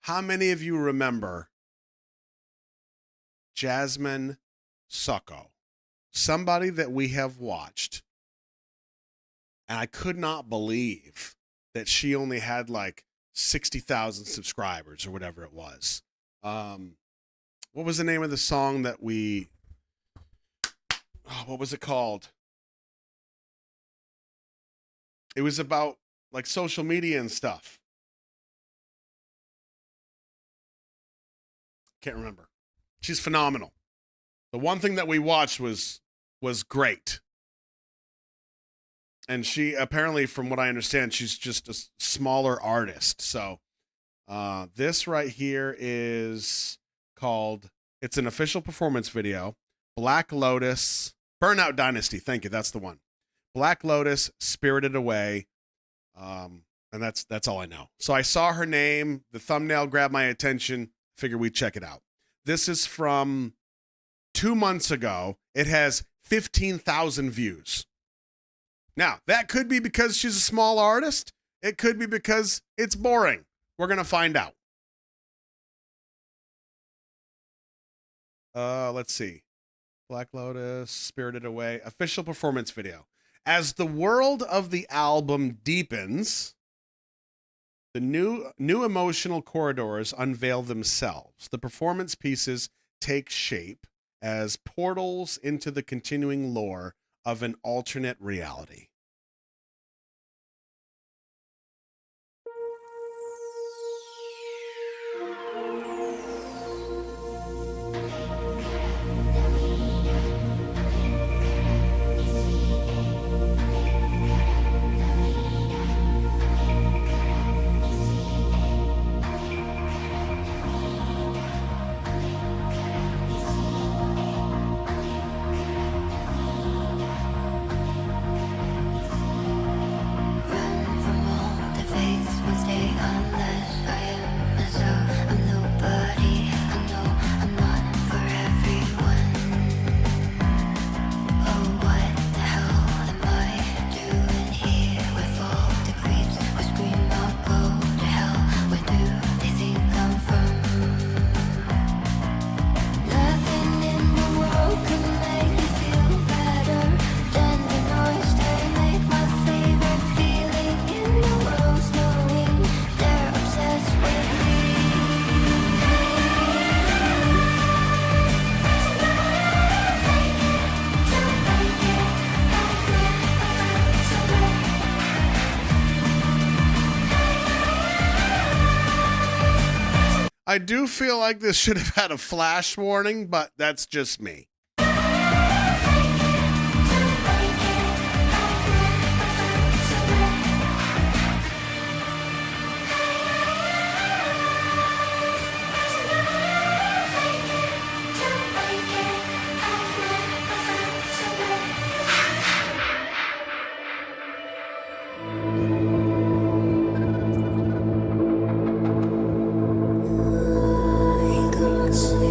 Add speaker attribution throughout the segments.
Speaker 1: How many of you remember Jasmine Sokko? Somebody that we have watched. And I could not believe that she only had like 60,000 subscribers or whatever it was. What was the name of the song that what was it called? It was about like social media and stuff. Can't remember. She's phenomenal. The one thing that we watched was great. And she apparently, from what I understand, she's just a smaller artist. So this right here is called, it's an official performance video, Black Lotus, Burnout Dynasty. Thank you. That's the one. Black Lotus, Spirited Away. And that's all I know. So I saw her name. The thumbnail grabbed my attention. Figured we'd check it out. This is from 2 months ago. It has 15,000 views. Now, that could be because she's a small artist. It could be because it's boring. We're going to find out. Let's see. Black Lotus, Spirited Away, official performance video. As the world of the album deepens, the new emotional corridors unveil themselves. The performance pieces take shape as portals into the continuing lore of an alternate reality. I do feel like this should have had a flash warning, but that's just me.
Speaker 2: See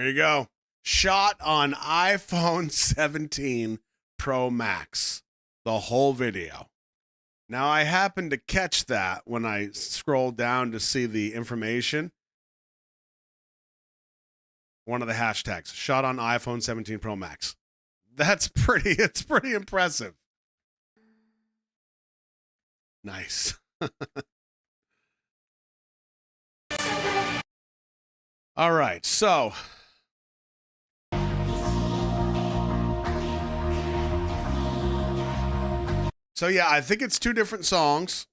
Speaker 1: There you go. Shot on iPhone 17 Pro Max. The whole video. Now, I happened to catch that when I scrolled down to see the information. One of the hashtags, shot on iPhone 17 Pro Max. It's pretty impressive. Nice. All right, so yeah, I think it's two different songs.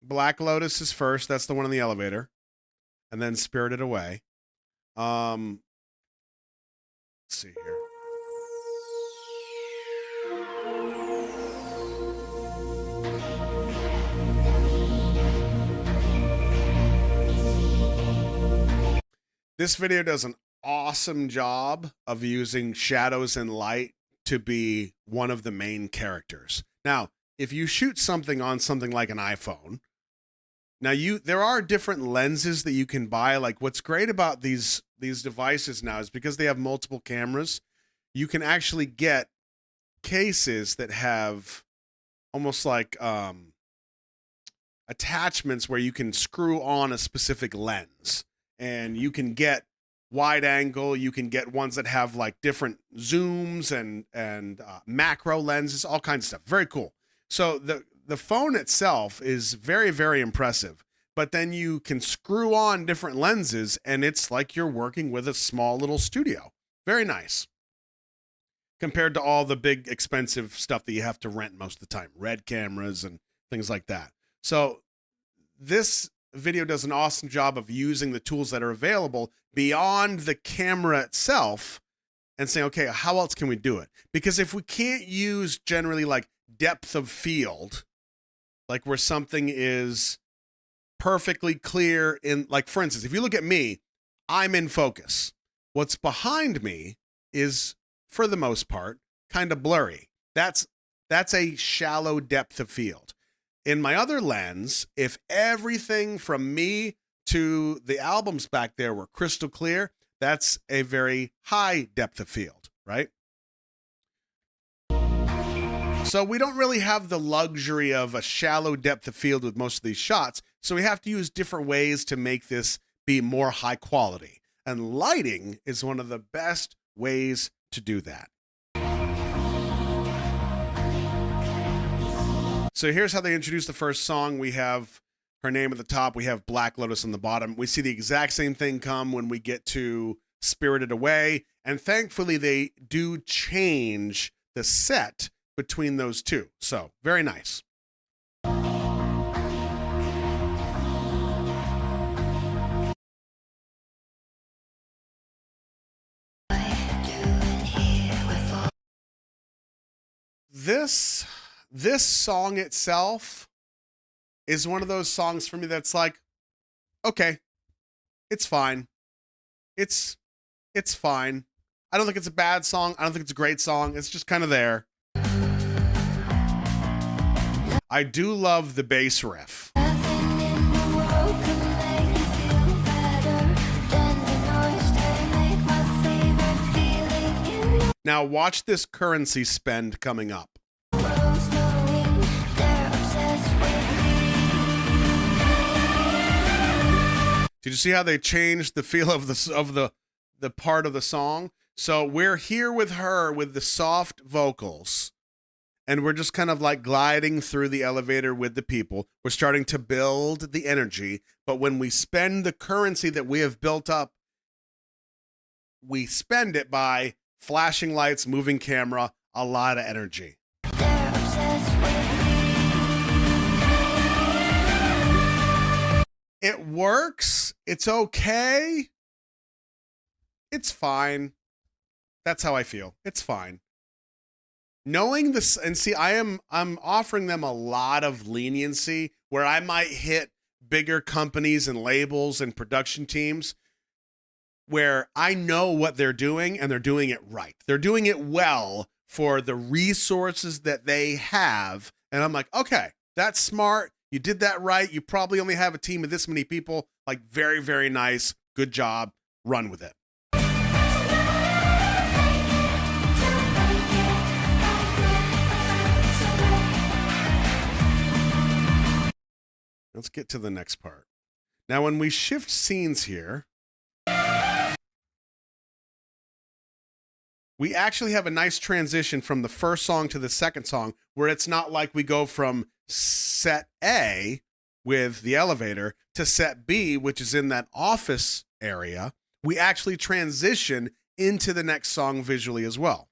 Speaker 1: Black Lotus is first. That's the one in the elevator. And then Spirited Away. Let's see here. This video does an awesome job of using shadows and light to be one of the main characters. Now, if you shoot something on something like an iPhone, now there are different lenses that you can buy. Like, what's great about these devices now is because they have multiple cameras, you can actually get cases that have almost like attachments where you can screw on a specific lens. And you can get wide angle. You can get ones that have like different zooms and macro lenses, all kinds of stuff. Very cool. So the phone itself is very, very impressive. But then you can screw on different lenses, and it's like you're working with a small little studio. Very nice. Compared to all the big expensive stuff that you have to rent most of the time, Red cameras and things like that. So this video does an awesome job of using the tools that are available beyond the camera itself and saying, okay, how else can we do it? Because if we can't use generally like depth of field, like where something is perfectly clear in, like, for instance, if you look at me, I'm in focus. What's behind me is, for the most part, kind of blurry. That's a shallow depth of field. In my other lens, if everything from me to the albums back there were crystal clear, that's a very high depth of field, right? So we don't really have the luxury of a shallow depth of field with most of these shots, so we have to use different ways to make this be more high quality. And lighting is one of the best ways to do that. So here's how they introduce the first song. We have her name at the top. We have Black Lotus on the bottom. We see the exact same thing come when we get to Spirited Away. And thankfully, they do change the set between those two. So very nice. This song itself is one of those songs for me that's like, okay, it's fine. It's fine. I don't think it's a bad song. I don't think it's a great song. It's just kind of there. I do love the bass riff. Now watch this currency spend coming up. Did you see how they changed the feel of the part of the song? So we're here with her with the soft vocals, and we're just kind of like gliding through the elevator with the people. We're starting to build the energy, but when we spend the currency that we have built up, we spend it by flashing lights, moving camera, a lot of energy. It works. It's okay. It's fine. That's how I feel. It's fine. Knowing this, and see, I'm offering them a lot of leniency where I might hit bigger companies and labels and production teams where I know what they're doing and they're doing it right. They're doing it well for the resources that they have. And I'm like, okay, that's smart. You did that right. You probably only have a team of this many people. Like, very, very nice. Good job. Run with it. Let's get to the next part. Now, when we shift scenes here, we actually have a nice transition from the first song to the second song, where it's not like we go from set A with the elevator to set B, which is in that office area. We actually transition into the next song visually as well.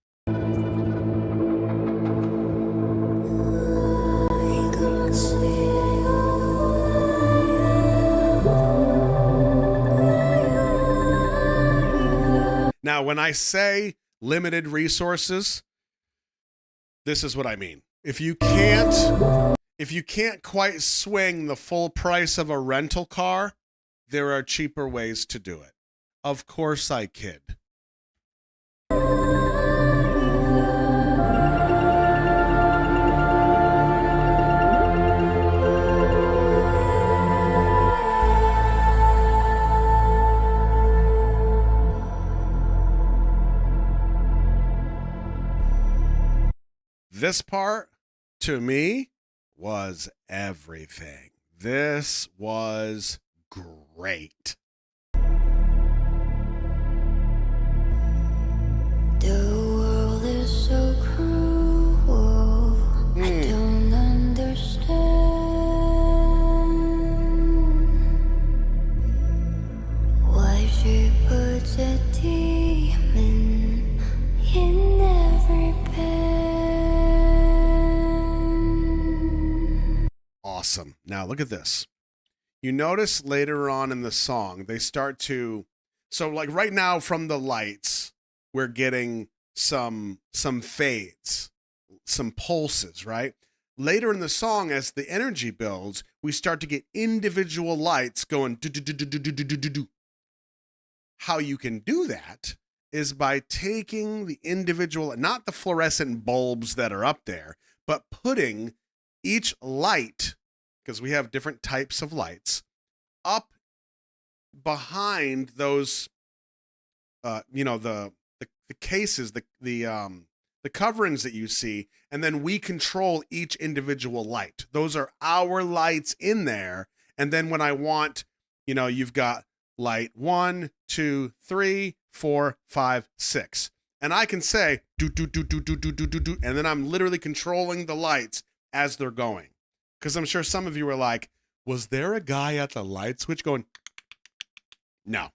Speaker 1: Now, when I say limited resources, this is what I mean. If you can't quite swing the full price of a rental car, there are cheaper ways to do it. Of course I kid. This part, to me, was everything. This was great.
Speaker 2: The world is so cruel. I don't understand. Why she puts a demon in every pen.
Speaker 1: Awesome. Now look at this. You notice later on in the song, they start to, so like right now from the lights, we're getting some fades, some pulses, right? Later in the song, as the energy builds, we start to get individual lights going do do do do do do do do do. How you can do that is by taking the individual, not the fluorescent bulbs that are up there, but putting each light, because we have different types of lights, up behind those, the cases, the coverings that you see, and then we control each individual light. Those are our lights in there. And then when I want, you've got light 1, 2, 3, 4, 5, 6. And I can say do do do do do do do do do, and then I'm literally controlling the lights as they're going. Because I'm sure some of you were like, was there a guy at the light switch going? No.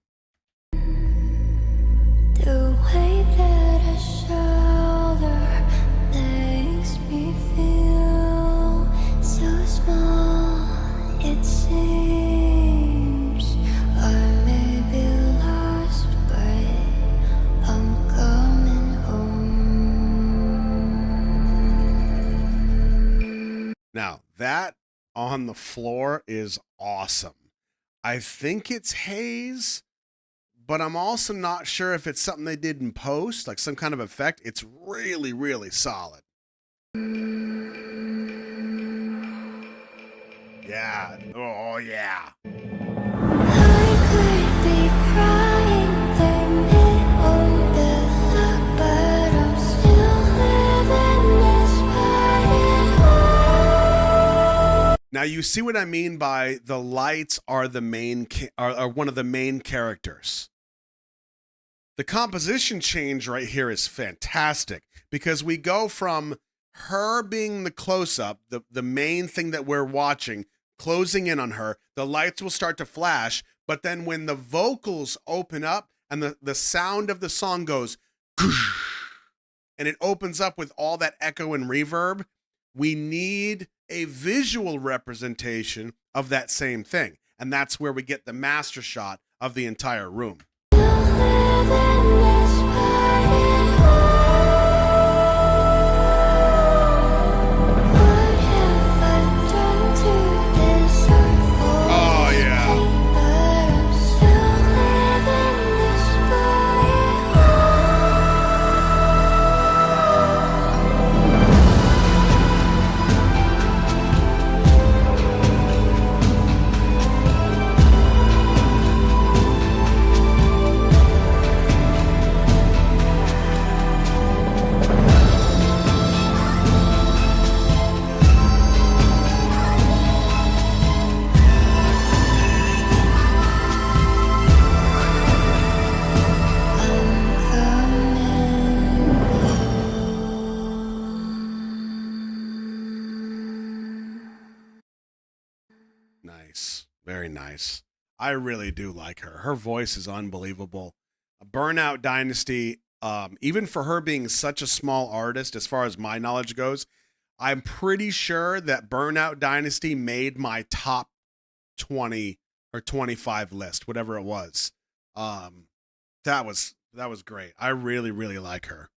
Speaker 2: The way that a shoulder makes me feel so small, it seems I may be lost, but I'm coming home.
Speaker 1: Now, that on the floor is awesome. I think it's haze, but I'm also not sure if it's something they did in post, like some kind of effect. It's really, really solid. Yeah. Oh, yeah.
Speaker 2: I could be crying, blame it on the luck, but I'm still living this way.
Speaker 1: Now you see what I mean by the lights are the main are one of the main characters. The composition change right here is fantastic because we go from her being the close-up, the main thing that we're watching, closing in on her, the lights will start to flash, but then when the vocals open up and the sound of the song goes, and it opens up with all that echo and reverb, we need a visual representation of that same thing. And that's where we get the master shot of the entire room.
Speaker 2: Oh yeah.
Speaker 1: nice. Very nice. I really do like her. Her voice is unbelievable. Burnout Dynasty, even for her being such a small artist, as far as my knowledge goes, I'm pretty sure that Burnout Dynasty made my top 20 or 25 list, whatever it was. That was great. I really, really like her.